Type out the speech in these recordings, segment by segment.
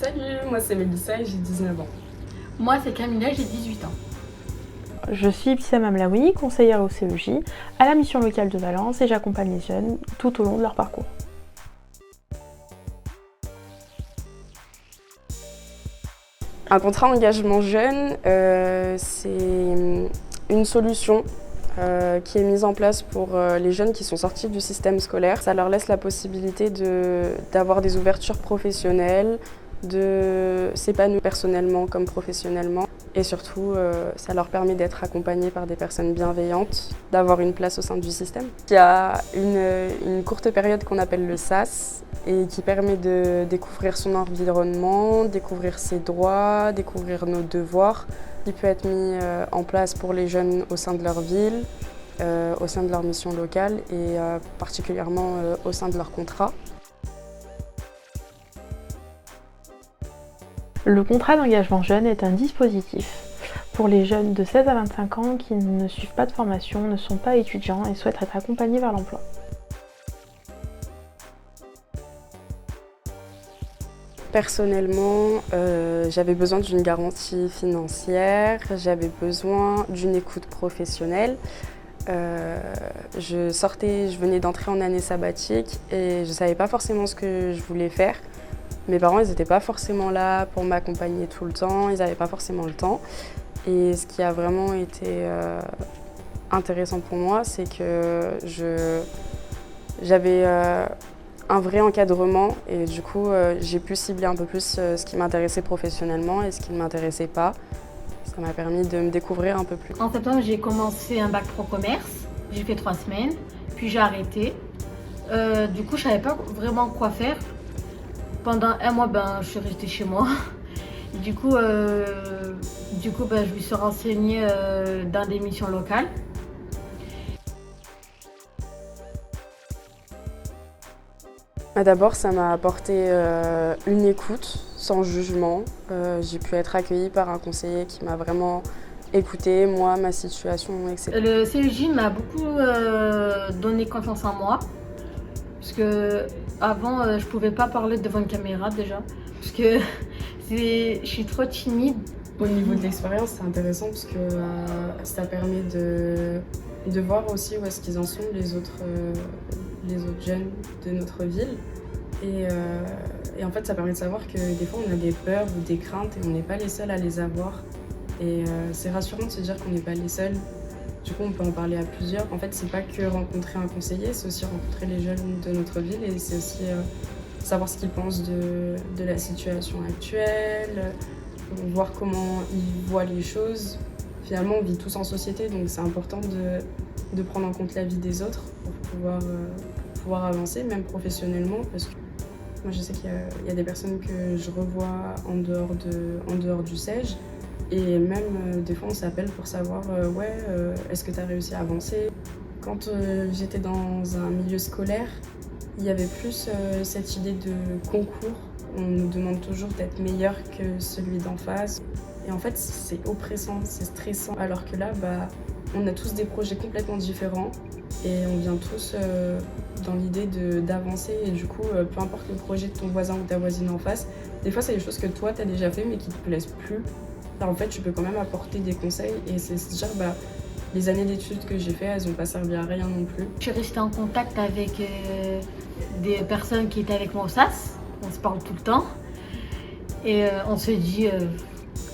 Salut, moi c'est Mélissa et j'ai 19 ans. Moi c'est Camilla, j'ai 18 ans. Je suis Ibtissam Amlaoui, conseillère au CEJ, à la mission locale de Valence et j'accompagne les jeunes tout au long de leur parcours. Un contrat engagement jeune, c'est une solution qui est mise en place pour les jeunes qui sont sortis du système scolaire. Ça leur laisse la possibilité d'avoir des ouvertures professionnelles, de s'épanouir personnellement comme professionnellement. Et surtout, ça leur permet d'être accompagnés par des personnes bienveillantes, d'avoir une place au sein du système. Il y a une courte période qu'on appelle le SAS et qui permet de découvrir son environnement, découvrir ses droits, découvrir nos devoirs, qui peut être mis en place pour les jeunes au sein de leur ville, au sein de leur mission locale et particulièrement au sein de leur contrat. Le contrat d'engagement jeune est un dispositif pour les jeunes de 16 à 25 ans qui ne suivent pas de formation, ne sont pas étudiants et souhaitent être accompagnés vers l'emploi. Personnellement, j'avais besoin d'une garantie financière, j'avais besoin d'une écoute professionnelle. Je venais d'entrer en année sabbatique et je ne savais pas forcément ce que je voulais faire. Mes parents, ils n'étaient pas forcément là pour m'accompagner tout le temps, ils n'avaient pas forcément le temps. Et ce qui a vraiment été intéressant pour moi, c'est que j'avais un vrai encadrement et du coup, j'ai pu cibler un peu plus ce qui m'intéressait professionnellement et ce qui ne m'intéressait pas. Ça m'a permis de me découvrir un peu plus. En septembre, j'ai commencé un bac pro commerce. J'ai fait 3 semaines, puis j'ai arrêté. Du coup, je savais pas vraiment quoi faire. Pendant un mois, je suis restée chez moi. Du coup, je me suis renseignée dans des missions locales. D'abord, ça m'a apporté une écoute sans jugement. J'ai pu être accueillie par un conseiller qui m'a vraiment écoutée, moi, ma situation, etc. Le CEJ m'a beaucoup donné confiance en moi. Parce que avant, je pouvais pas parler devant une caméra déjà. Parce que je suis trop timide. Au niveau de l'expérience, c'est intéressant parce que ça permet de voir aussi où est-ce qu'ils en sont les autres jeunes de notre ville. Et en fait, ça permet de savoir que des fois, on a des peurs ou des craintes et on n'est pas les seuls à les avoir. Et c'est rassurant de se dire qu'on n'est pas les seuls. Du coup, on peut en parler à plusieurs. En fait, c'est pas que rencontrer un conseiller, c'est aussi rencontrer les jeunes de notre ville et c'est aussi savoir ce qu'ils pensent de la situation actuelle, voir comment ils voient les choses. Finalement, on vit tous en société, donc c'est important de prendre en compte la vie des autres pour pouvoir avancer, même professionnellement. Parce que moi, je sais qu'il y a des personnes que je revois en dehors du CEJ. Et même des fois on s'appelle pour savoir est-ce que tu as réussi à avancer. Quand j'étais dans un milieu scolaire, il y avait plus cette idée de concours. On nous demande toujours d'être meilleur que celui d'en face. Et en fait c'est oppressant, c'est stressant. Alors que là, on a tous des projets complètement différents et on vient tous dans l'idée d'avancer. Et du coup, peu importe le projet de ton voisin ou de ta voisine en face, des fois c'est des choses que toi tu as déjà fait mais qui te plaisent plus. En fait, tu peux quand même apporter des conseils et c'est se dire, les années d'études que j'ai faites, elles n'ont pas servi à rien non plus. Je suis restée en contact avec des personnes qui étaient avec moi au SAS. On se parle tout le temps. Et on se dit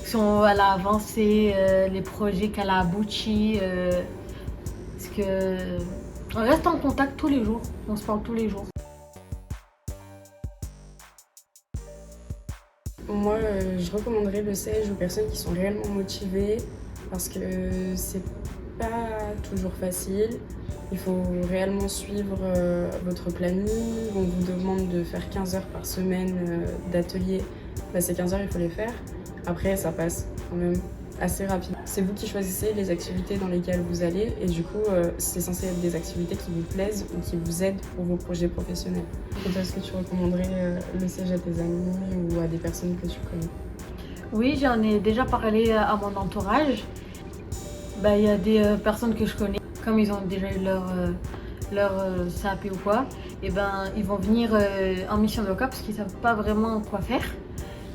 si elle a avancé, les projets qu'elle a aboutis. Parce que on reste en contact tous les jours. On se parle tous les jours. Moi, je recommanderais le CEJ aux personnes qui sont réellement motivées parce que c'est pas toujours facile. Il faut réellement suivre votre planning. On vous demande de faire 15 heures par semaine d'atelier. Ces 15 heures, il faut les faire. Après, ça passe quand même assez rapide. C'est vous qui choisissez les activités dans lesquelles vous allez et du coup, c'est censé être des activités qui vous plaisent ou qui vous aident pour vos projets professionnels. Est-ce que tu recommanderais le CEJ à tes amis ou à des personnes que tu connais? Oui, j'en ai déjà parlé à mon entourage. Il y a des personnes que je connais, comme ils ont déjà eu leur CAP ou quoi, ils vont venir en mission locale parce qu'ils ne savent pas vraiment quoi faire.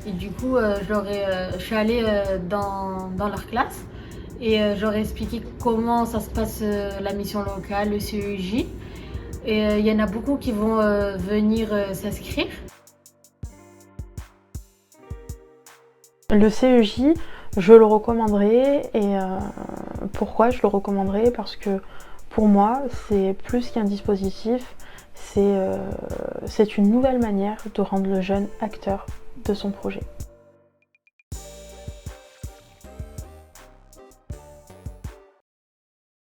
Et du coup, je suis allée dans leur classe et j'aurais expliqué comment ça se passe la mission locale, le CEJ. Et il y en a beaucoup qui vont venir s'inscrire. Le CEJ, je le recommanderais et pourquoi je le recommanderais? Parce que pour moi, c'est plus qu'un dispositif, c'est une nouvelle manière de rendre le jeune acteur de son projet.